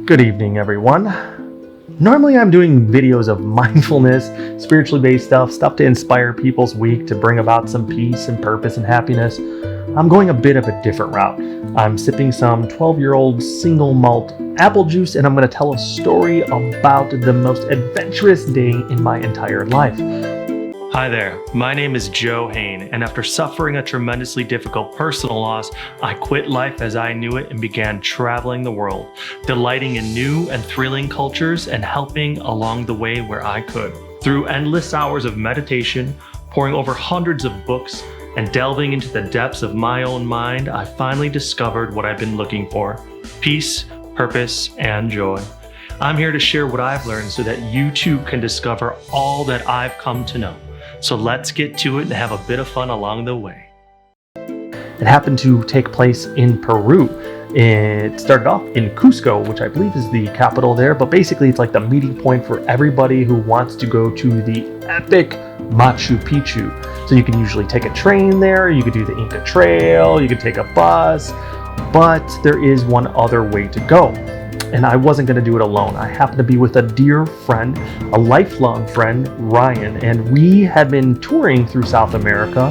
Good evening, everyone. Normally I'm doing videos of mindfulness, spiritually based stuff to inspire people's week, to bring about some peace and purpose and happiness. I'm going a bit of a different route. I'm sipping some 12-year-old single malt apple juice, and I'm going to tell a story about the most adventurous day in my entire life. Hi there, my name is JhN, and after suffering a tremendously difficult personal loss, I quit life as I knew it and began traveling the world, delighting in new and thrilling cultures and helping along the way where I could. Through endless hours of meditation, poring over hundreds of books, and delving into the depths of my own mind, I finally discovered what I've been looking for: peace, purpose, and joy. I'm here to share what I've learned so that you too can discover all that I've come to know. So let's get to it and have a bit of fun along the way. It happened to take place in Peru. It started off in Cusco, which I believe is the capital there, but basically it's like the meeting point for everybody who wants to go to the epic Machu Picchu. So you can usually take a train there, you could do the Inca Trail, you could take a bus, but there is one other way to go. And I wasn't going to do it alone. I happened to be with a dear friend, a lifelong friend, Ryan, and we had been touring through South America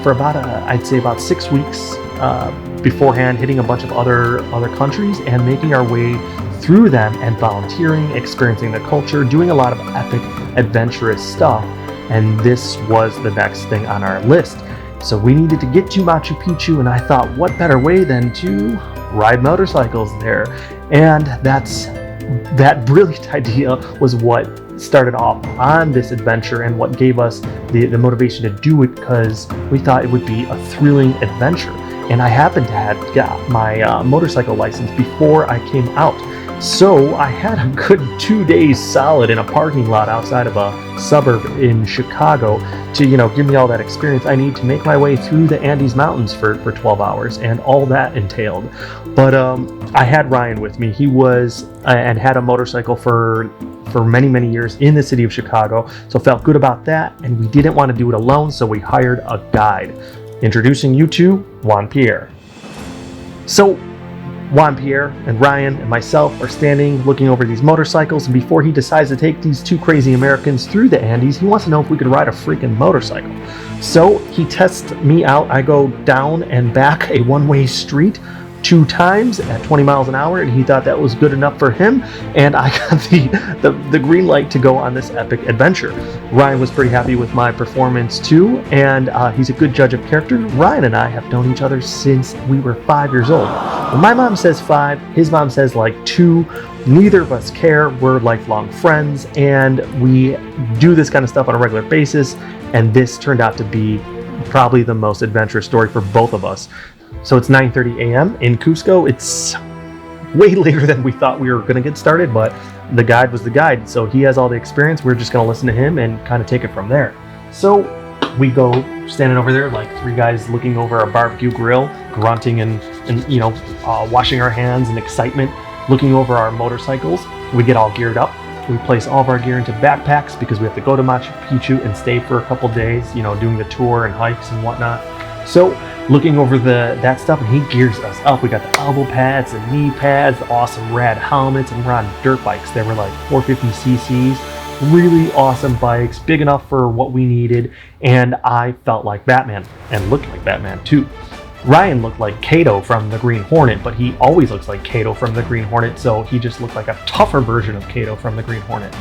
for I'd say about 6 weeks beforehand, hitting a bunch of other countries and making our way through them and volunteering, experiencing the culture, doing a lot of epic, adventurous stuff. And this was the next thing on our list. So we needed to get to Machu Picchu, and I thought, what better way than to ride motorcycles there? And that brilliant idea was what started off on this adventure and what gave us the motivation to do it, because we thought it would be a thrilling adventure. And I happened to have got my motorcycle license before I came out. So I had a good 2 days solid in a parking lot outside of a suburb in Chicago to, give me all that experience I need to make my way through the Andes Mountains for 12 hours and all that entailed. But I had Ryan with me. He was and had a motorcycle for many, many years in the city of Chicago, so felt good about that, and we didn't want to do it alone, so we hired a guide. Introducing you to Juan Pierre. So Juan Pierre and Ryan and myself are standing looking over these motorcycles, and before he decides to take these two crazy Americans through the Andes, he wants to know if we could ride a freaking motorcycle. So he tests me out. I go down and back a one-way street 2 times at 20 miles an hour, and he thought that was good enough for him, and I got the green light to go on this epic adventure. Ryan was pretty happy with my performance too, and he's a good judge of character. Ryan and I have known each other since we were 5 years old. When my mom says 5, his mom says like 2. Neither of us care. We're lifelong friends, and we do this kind of stuff on a regular basis, and this turned out to be probably the most adventurous story for both of us. So it's 9:30 a.m. in Cusco. It's way later than we thought we were going to get started, but the guide was the guide, so he has all the experience. We're just going to listen to him and kind of take it from there. So we go standing over there like 3 guys looking over a barbecue grill, grunting and washing our hands in excitement, looking over our motorcycles. We get all geared up. We place all of our gear into backpacks because we have to go to Machu Picchu and stay for a couple days, doing the tour and hikes and whatnot. So looking over that stuff, and he gears us up. We got the elbow pads and knee pads, the awesome rad helmets, and we're on dirt bikes. They were like 450 cc's, really awesome bikes, big enough for what we needed, and I felt like Batman and looked like Batman too. Ryan looked like Kato from the Green Hornet, but he always looks like Kato from the Green Hornet, so he just looked like a tougher version of Kato from the Green Hornet.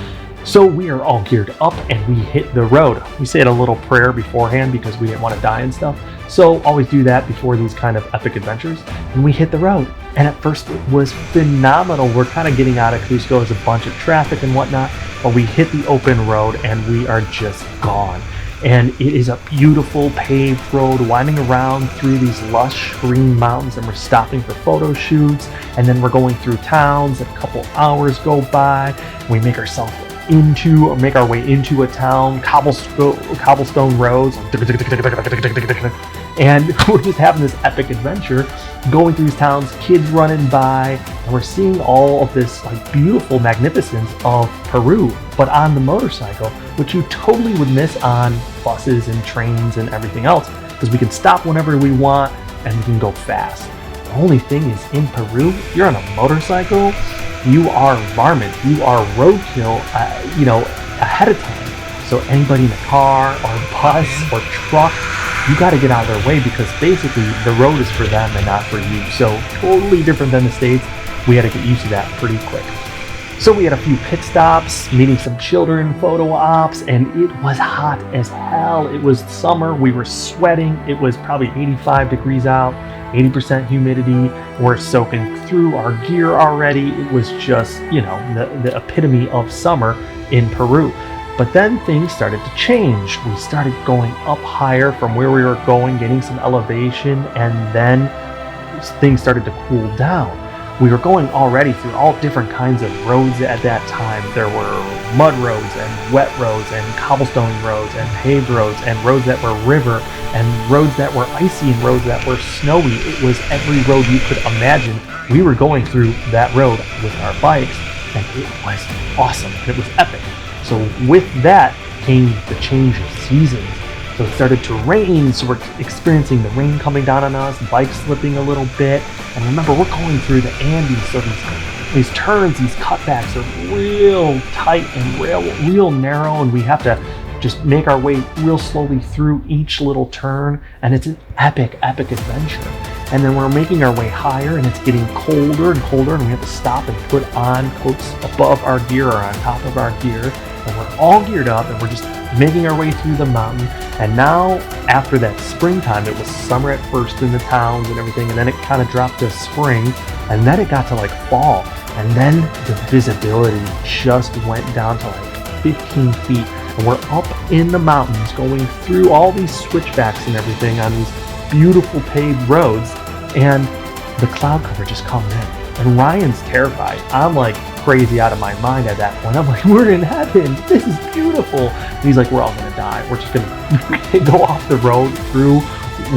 So we are all geared up and we hit the road. We said a little prayer beforehand because we didn't want to die and stuff. So always do that before these kind of epic adventures. And we hit the road. And at first it was phenomenal. We're kind of getting out of Cusco. There's a bunch of traffic and whatnot. But we hit the open road and we are just gone. And it is a beautiful paved road winding around through these lush green mountains, and we're stopping for photo shoots, and then we're going through towns. A couple hours go by. We make our way into a town, cobblestone roads, and we're just having this epic adventure going through these towns, kids running by, and we're seeing all of this like beautiful magnificence of Peru, but on the motorcycle, which you totally would miss on buses and trains and everything else, because we can stop whenever we want and we can go fast. The only thing is, in Peru, if you're on a motorcycle, you are varmint, you are roadkill, ahead of time. So anybody in a car or bus or truck, you got to get out of their way, because basically the road is for them and not for you. So totally different than the States. We had to get used to that pretty quick. So we had a few pit stops, meeting some children, photo ops, and it was hot as hell. It was summer, we were sweating. It was probably 85 degrees out, 80% humidity. We're soaking through our gear already. It was just, the epitome of summer in Peru. But then things started to change. We started going up higher from where we were going, getting some elevation, and then things started to cool down. We were going already through all different kinds of roads at that time. There were mud roads and wet roads and cobblestone roads and paved roads and roads that were river and roads that were icy and roads that were snowy. It was every road you could imagine. We were going through that road with our bikes, and it was awesome and it was epic. So with that came the change of seasons. So it started to rain, so we're experiencing the rain coming down on us, bike slipping a little bit. And remember, we're going through the Andes, so these turns, these cutbacks are real tight and real narrow, and we have to just make our way real slowly through each little turn, and it's an epic adventure. And then we're making our way higher, and it's getting colder and colder, and we have to stop and put on coats above our gear or on top of our gear, and we're all geared up, and we're just making our way through the mountain. And now, after that springtime, it was summer at first in the towns and everything, and then it kind of dropped to spring, and then it got to like fall, and then the visibility just went down to like 15 feet, and we're up in the mountains going through all these switchbacks and everything on these beautiful paved roads, and the cloud cover just comes in, and Ryan's terrified. I'm like crazy out of my mind at that point. I'm like, we're in heaven, this is beautiful. And he's like, we're all gonna die. We're just gonna go off the road through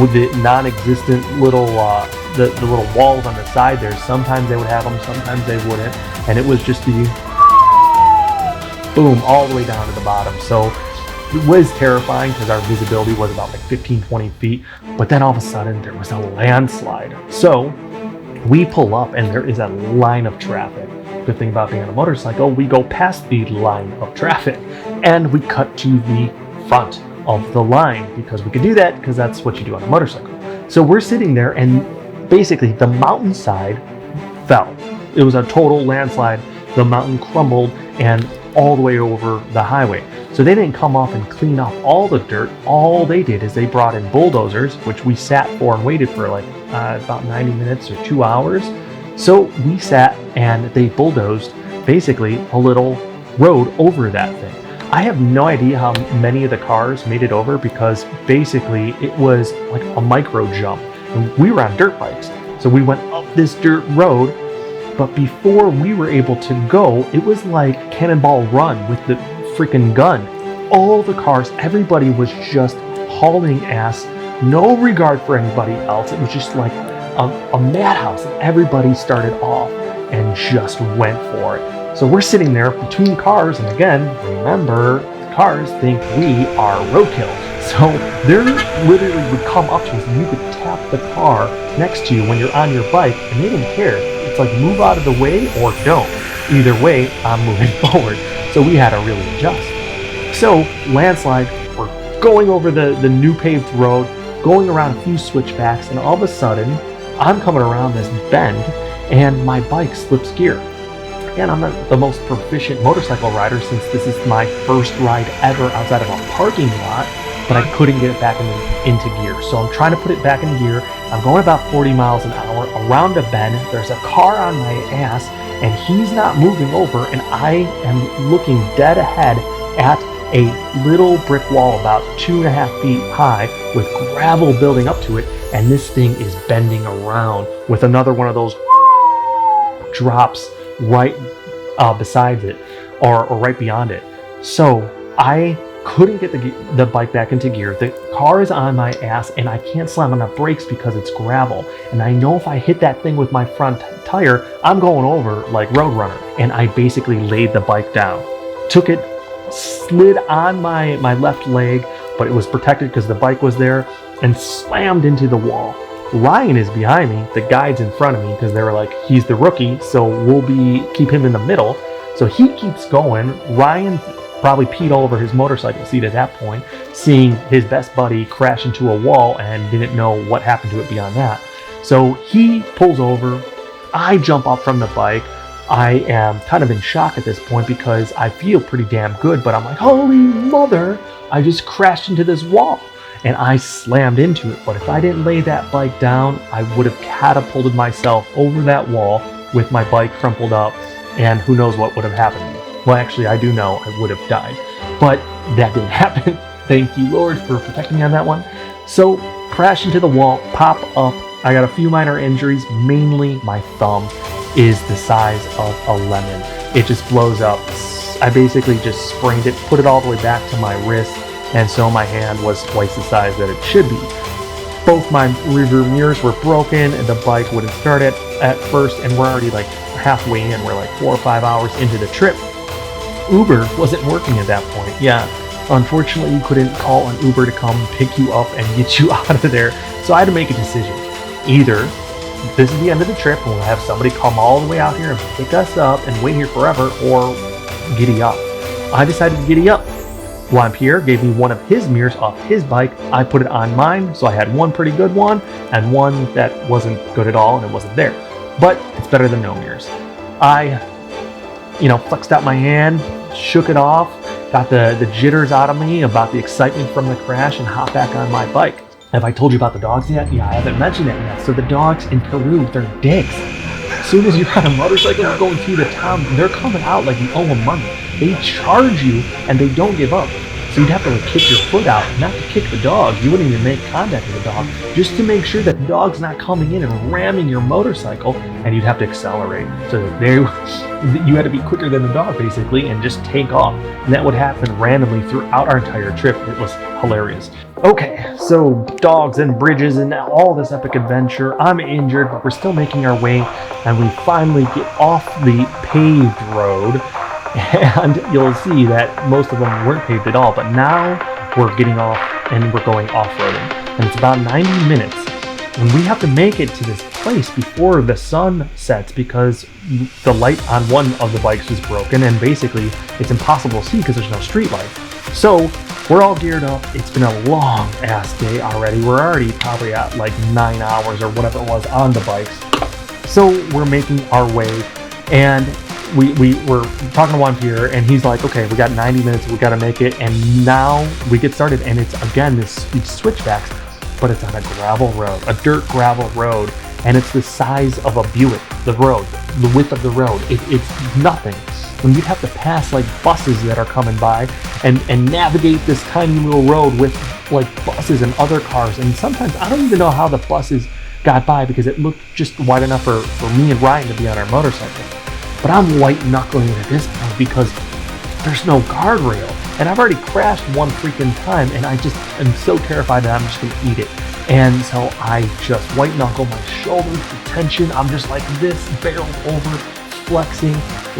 with the non-existent little the little walls on the side there. Sometimes they would have them, sometimes they wouldn't, and it was just the boom all the way down to the bottom. So it was terrifying because our visibility was about like 15-20 feet, but then all of a sudden there was a landslide. So we pull up and there is a line of traffic. Good thing about being on a motorcycle, we go past the line of traffic and we cut to the front of the line, because we could do that because that's what you do on a motorcycle. So we're sitting there, and basically the mountainside fell. It was a total landslide. The mountain crumbled and all the way over the highway. So they didn't come off and clean off all the dirt. All they did is they brought in bulldozers, which we sat for and waited for like about 90 minutes or 2 hours. So we sat and they bulldozed basically a little road over that thing. I have no idea how many of the cars made it over, because basically it was like a micro jump. And we were on dirt bikes. So we went up this dirt road, but before we were able to go, it was like Cannonball Run with the freaking gun. All the cars, everybody was just hauling ass, no regard for anybody else. It was just like a madhouse, and everybody started off and just went for it. So we're sitting there between cars, and again, remember, cars think we are roadkill. So they literally would come up to us, and you could tap the car next to you when you're on your bike, and they didn't care. It's like, move out of the way or don't. Either way, I'm moving forward. So we had to really adjust. So landslide, we're going over the new paved road, going around a few switchbacks, and all of a sudden, I'm coming around this bend, and my bike slips gear. And I'm not the most proficient motorcycle rider, since this is my first ride ever outside of a parking lot, but I couldn't get it back into gear. So I'm trying to put it back in gear. I'm going about 40 miles an hour around a bend. There's a car on my ass, and he's not moving over, and I am looking dead ahead at a little brick wall about 2.5 feet high with gravel building up to it, and this thing is bending around with another one of those drops right beside it, or right beyond it. So I couldn't get the bike back into gear. The car is on my ass, and I can't slam on the brakes because it's gravel. And I know if I hit that thing with my front tire, I'm going over like Roadrunner. And I basically laid the bike down, took it, slid on my left leg, but it was protected because the bike was there, and slammed into the wall. Ryan is behind me, the guide's in front of me because they were like, he's the rookie, so we'll keep him in the middle. So he keeps going. Ryan probably peed all over his motorcycle seat at that point, seeing his best buddy crash into a wall and didn't know what happened to it beyond that. So he pulls over. I jump up from the bike. I am kind of in shock at this point because I feel pretty damn good, but I'm like, holy mother, I just crashed into this wall. And I slammed into it. But if I didn't lay that bike down, I would have catapulted myself over that wall with my bike crumpled up, and who knows what would have happened to me. Well, actually, I do know I would have died, but that didn't happen. Thank you, Lord, for protecting me on that one. So, crash into the wall, pop up. I got a few minor injuries, mainly my thumb is the size of a lemon. It just blows up. I basically just sprained it, put it all the way back to my wrist, and so my hand was twice the size that it should be. Both my rearview mirrors were broken, and the bike wouldn't start at first, and we're already like halfway in. We're like 4 or 5 hours into the trip. Uber wasn't working at that point. Yeah, unfortunately, you couldn't call an Uber to come pick you up and get you out of there. So I had to make a decision. Either this is the end of the trip, and we'll have somebody come all the way out here and pick us up and wait here forever, or giddy up. I decided to giddy up. Juan Pierre gave me one of his mirrors off his bike. I put it on mine, so I had one pretty good one and one that wasn't good at all, and it wasn't there. But it's better than no mirrors. I, flexed out my hand, shook it off, got the jitters out of me about the excitement from the crash, and hopped back on my bike. Have I told you about the dogs yet? Yeah, I haven't mentioned that yet. So the dogs in Peru, they're dicks. As soon as you're on a motorcycle going through the town, they're coming out like you owe them money. They charge you, and they don't give up. So you'd have to kick your foot out, not to kick the dog. You wouldn't even make contact with the dog, just to make sure that the dog's not coming in and ramming your motorcycle, and you'd have to accelerate. So you had to be quicker than the dog, basically, and just take off. And that would happen randomly throughout our entire trip. It was hilarious. Okay, so dogs and bridges and all this epic adventure. I'm injured, but we're still making our way, and we finally get off the paved road. And you'll see that most of them weren't paved at all, but now we're getting off and we're going off-roading. And it's about 90 minutes. And we have to make it to this place before the sun sets because the light on one of the bikes is broken, and basically it's impossible to see because there's no street light. So we're all geared up. It's been a long ass day already. We're already probably at like 9 hours or whatever it was on the bikes. So we're making our way, and we were talking to Juan Pierre, and he's like, okay, we got 90 minutes, we got to make it. And now we get started, and it's again these switchbacks, but it's on a gravel road, a dirt gravel road, and it's the size of a Buick. The road, the width of the road, it's nothing. And you'd have to pass like buses that are coming by and navigate this tiny little road with like buses and other cars. And sometimes I don't even know how the buses got by because it looked just wide enough for me and Ryan to be on our motorcycle. But I'm white knuckling it at this point because there's no guardrail. And I've already crashed one freaking time, and I just am so terrified that I'm just gonna eat it. And so I just white knuckle, my shoulders, the tension, I'm just like this, barreled over, flexing,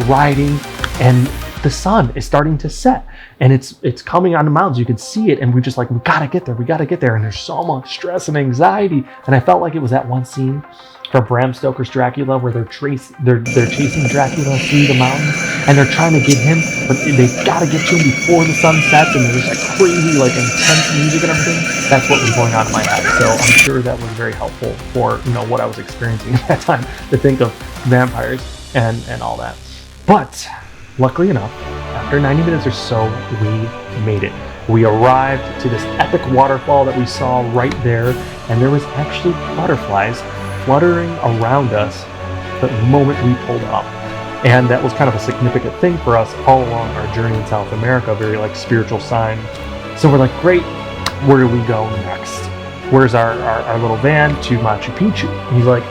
riding, and the sun is starting to set. And it's coming on the mountains, you can see it, and we're just like, we gotta get there, and there's so much stress and anxiety. And I felt like it was that one scene from Bram Stoker's Dracula where they're chasing Dracula through the mountains, and they're trying to get him, but they've got to get to him before the sun sets, and there's like crazy, like intense music and everything. That's what was going on in my head. So I'm sure that was very helpful for what I was experiencing at that time, to think of vampires and all that. But luckily enough, after 90 minutes or so, we made it. We arrived to this epic waterfall that we saw right there, and there was actually butterflies fluttering around us the moment we pulled up. And that was kind of a significant thing for us all along our journey in South America, very like spiritual sign. So we're like, great, where do we go next? Where's our little van to Machu Picchu? And he's like,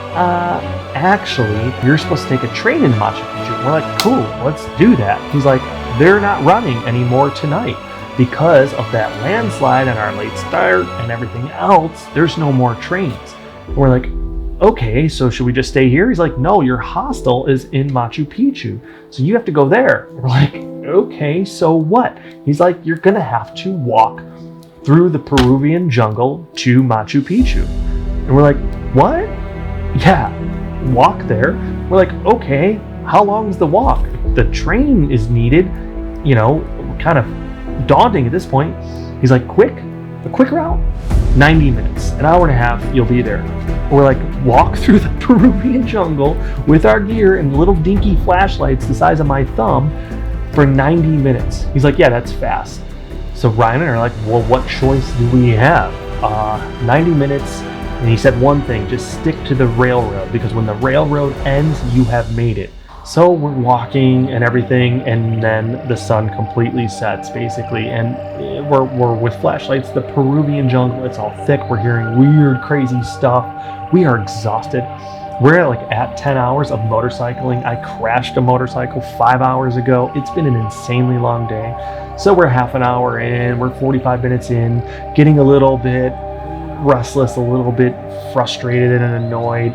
actually, you're supposed to take a train into Machu Picchu. And we're like, cool, let's do that. He's like, they're not running anymore tonight because of that landslide and our late start and everything else. There's no more trains. And we're like, okay, so should we just stay here? He's like, no, your hostel is in Machu Picchu, so you have to go there. We're like, okay, so what? He's like, you're gonna have to walk through the Peruvian jungle to Machu Picchu. And we're like, what? Yeah, walk there. We're like, okay, how long is the walk? The train is needed, you know, kind of daunting at this point. He's like, a quick route, 90 minutes, an hour and a half, you'll be there. We're like, walk through the Peruvian jungle with our gear and little dinky flashlights the size of my thumb for 90 minutes. He's like, yeah, that's fast. So Ryan and I are like, well, what choice do we have? 90 minutes, and he said one thing, just stick to the railroad, because when the railroad ends, you have made it. So we're walking and everything, and then the sun completely sets, basically, and we're with flashlights, the Peruvian jungle, it's all thick, we're hearing weird, crazy stuff. We are exhausted. We're at 10 hours of motorcycling. I crashed a motorcycle 5 hours ago. It's been an insanely long day. So we're half an hour in, we're 45 minutes in, getting a little bit restless, a little bit frustrated and annoyed.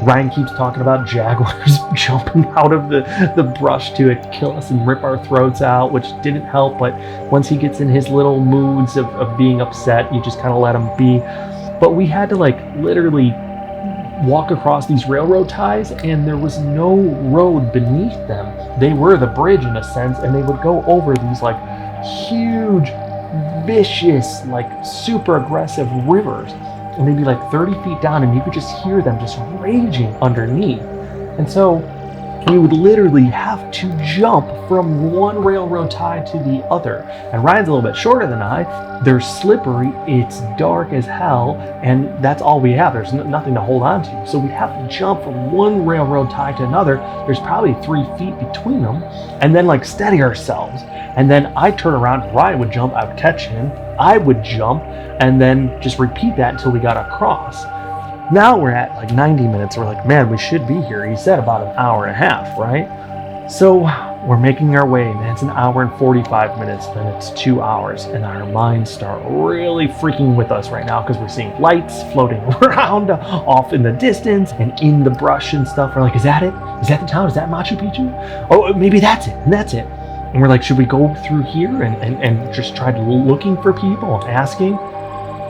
Ryan keeps talking about jaguars jumping out of the brush to kill us and rip our throats out, which didn't help, but once he gets in his little moods of being upset, you just kind of let him be. But we had to literally walk across these railroad ties, and there was no road beneath them. They were the bridge in a sense, and they would go over these huge, vicious, super aggressive rivers, and they'd be 30 feet down, and you could just hear them just raging underneath. And so we would literally have to jump from one railroad tie to the other. And Ryan's a little bit shorter than I. They're slippery, it's dark as hell, and that's all we have. There's nothing to hold on to. So we'd have to jump from one railroad tie to another. There's probably 3 feet between them, and then steady ourselves. And then I'd turn around, and Ryan would jump, I would catch him, I would jump, and then just repeat that until we got across. Now we're at 90 minutes. We're like, man, we should be here. He said about an hour and a half, right? So we're making our way, and it's an hour and 45 minutes, then it's 2 hours, and our minds start really freaking with us right now because we're seeing lights floating around off in the distance and in the brush and stuff. We're like, is that it? Is that the town? Is that Machu Picchu? Oh, maybe that's it, and that's it. And we're like, should we go through here and just try looking for people and asking?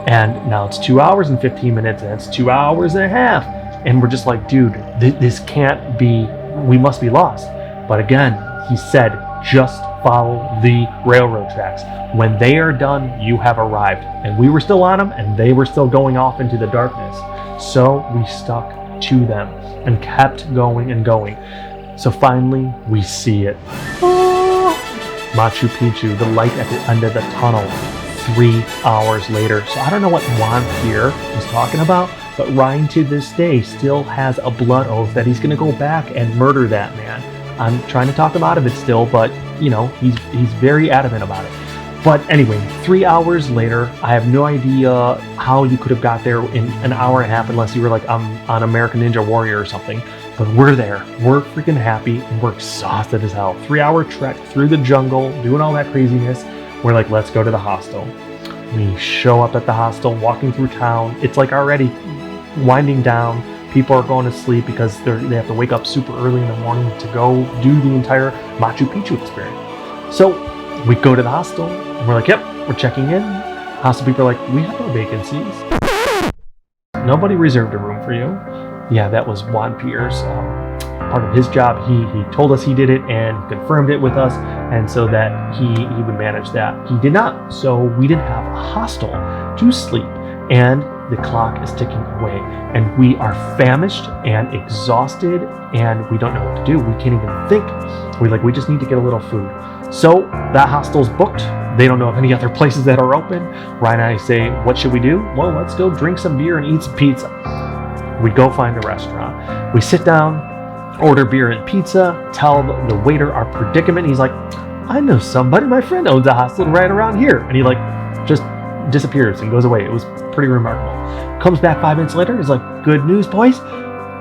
And now it's 2 hours and 15 minutes, and it's 2 hours and a half. And we're just like, dude, this can't be, we must be lost. But again, he said, just follow the railroad tracks. When they are done, you have arrived. And we were still on them, and they were still going off into the darkness. So we stuck to them and kept going and going. So finally, we see it. Machu Picchu, the light at the end of the tunnel. 3 hours later. So I don't know what Juan here was talking about, but Ryan to this day still has a blood oath that he's going to go back and murder that man. I'm trying to talk him out of it still, but he's very adamant about it. But anyway, 3 hours later, I have no idea how you could have got there in an hour and a half unless you were on American Ninja Warrior or something. But we're there. We're freaking happy, and we're exhausted as hell. 3 hour trek through the jungle, doing all that craziness. We're like, let's go to the hostel. We show up at the hostel, walking through town. It's already winding down. People are going to sleep because they have to wake up super early in the morning to go do the entire Machu Picchu experience. So we go to the hostel, and we're like, yep, we're checking in. Hostel people are like, we have no vacancies. Nobody reserved a room for you. Yeah, that was Juan Pierre's part of his job. He told us he did it and confirmed it with us, and so that he would manage that. He did not, so we didn't have a hostel to sleep, and the clock is ticking away, and we are famished and exhausted, and we don't know what to do. We can't even think. We just need to get a little food. So that hostel's booked. They don't know of any other places that are open. Ryan and I say, what should we do? Well, let's go drink some beer and eat some pizza. We go find a restaurant. We sit down, order beer and pizza, tell the waiter our predicament. He's like, I know somebody, my friend owns a hostel right around here. And he just disappears and goes away. It was pretty remarkable. Comes back 5 minutes later. He's like, good news, boys.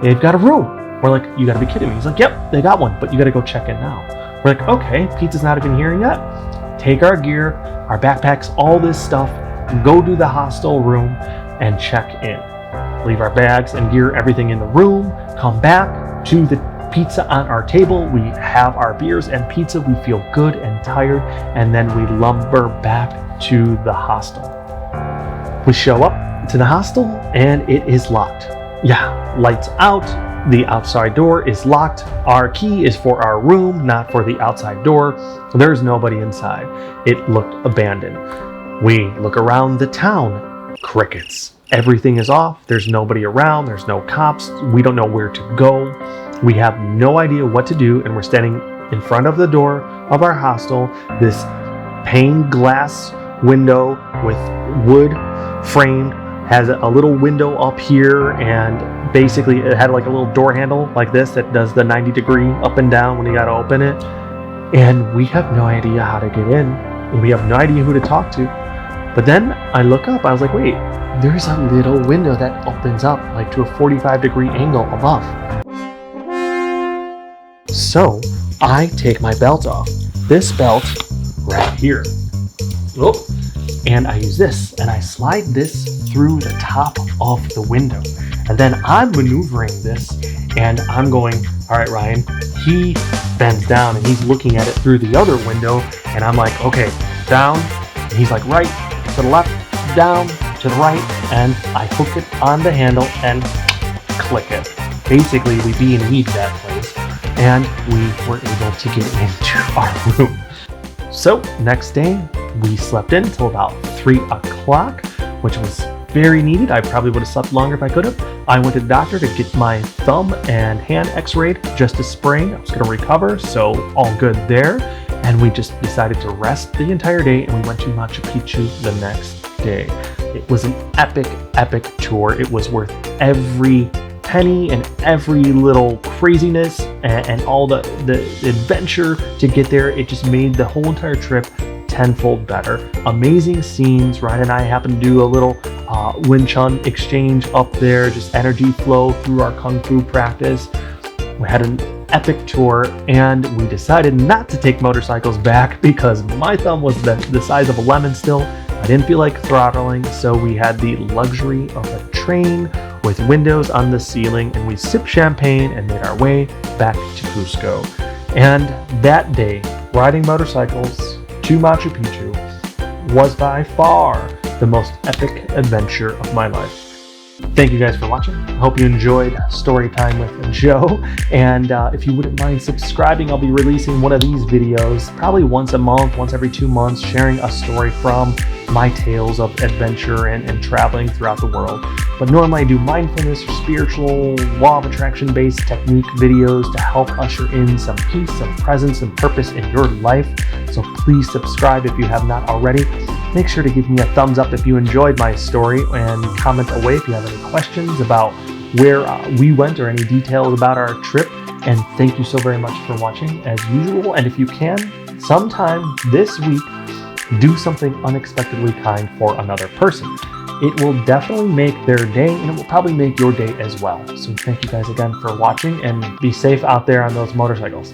They've got a room. We're like, you gotta be kidding me. He's like, yep, they got one, but you gotta go check in now. We're like, okay, pizza's not even here yet. Take our gear, our backpacks, all this stuff, go to the hostel room and check in. Leave our bags and gear, everything in the room, come back to the pizza on our table. We have our beers and pizza. We feel good and tired, and then we lumber back to the hostel. We show up, to the hostel and it is locked. Yeah, lights out. The outside door is locked. Our key is for our room, not for the outside door. There's nobody inside. It looked abandoned. We look around the town. Crickets. Everything is off. There's nobody around. There's no cops. We don't know where to go. We have no idea what to do, and we're standing in front of the door of our hostel. This pane glass window with wood framed has a little window up here, and basically it had like a little door handle like this that does the 90-degree up and down when you gotta open it. And we have no idea how to get in. We have no idea who to talk to. But then I look up, I was like, wait, there's a little window that opens up like to a 45-degree angle above. So I take my belt off. This belt right here. Oh, and I use this and I slide this through the top of the window. And then I'm maneuvering this and I'm going, all right, Ryan. He bends down and he's looking at it through the other window. And I'm like, okay, down. And he's like, right to the left, down to the right. And I hook it on the handle and click it. Basically, we B&E'd that place and we were able to get into our room. So next day, we slept in until about 3 o'clock, which was very needed. I probably would have slept longer if I could have. I went to the doctor to get my thumb and hand x-rayed, just a sprain. I was going to recover, so all good there. And we just decided to rest the entire day, and we went to Machu Picchu the next day. It was an epic, epic tour. It was worth every penny and every little craziness and all the adventure to get there. It just made the whole entire trip tenfold better. Amazing scenes. Ryan and I happened to do a little Wing Chun exchange up there, just energy flow through our Kung Fu practice. We had an epic tour and we decided not to take motorcycles back because my thumb was the size of a lemon still. I didn't feel like throttling, so we had the luxury of a train with windows on the ceiling, and we sipped champagne and made our way back to Cusco. And that day, riding motorcycles to Machu Picchu was by far the most epic adventure of my life. Thank you guys for watching. I hope you enjoyed Story Time with Joe. And if you wouldn't mind subscribing, I'll be releasing one of these videos probably once a month, once every 2 months, sharing a story from my tales of adventure and traveling throughout the world. But normally I do mindfulness or spiritual law of attraction based technique videos to help usher in some peace, some presence, and purpose in your life. So please subscribe if you have not already. Make sure to give me a thumbs up if you enjoyed my story, and comment away if you have any questions about where we went or any details about our trip. And thank you so very much for watching as usual. And if you can, sometime this week, do something unexpectedly kind for another person. It will definitely make their day, and it will probably make your day as well. So thank you guys again for watching, and be safe out there on those motorcycles.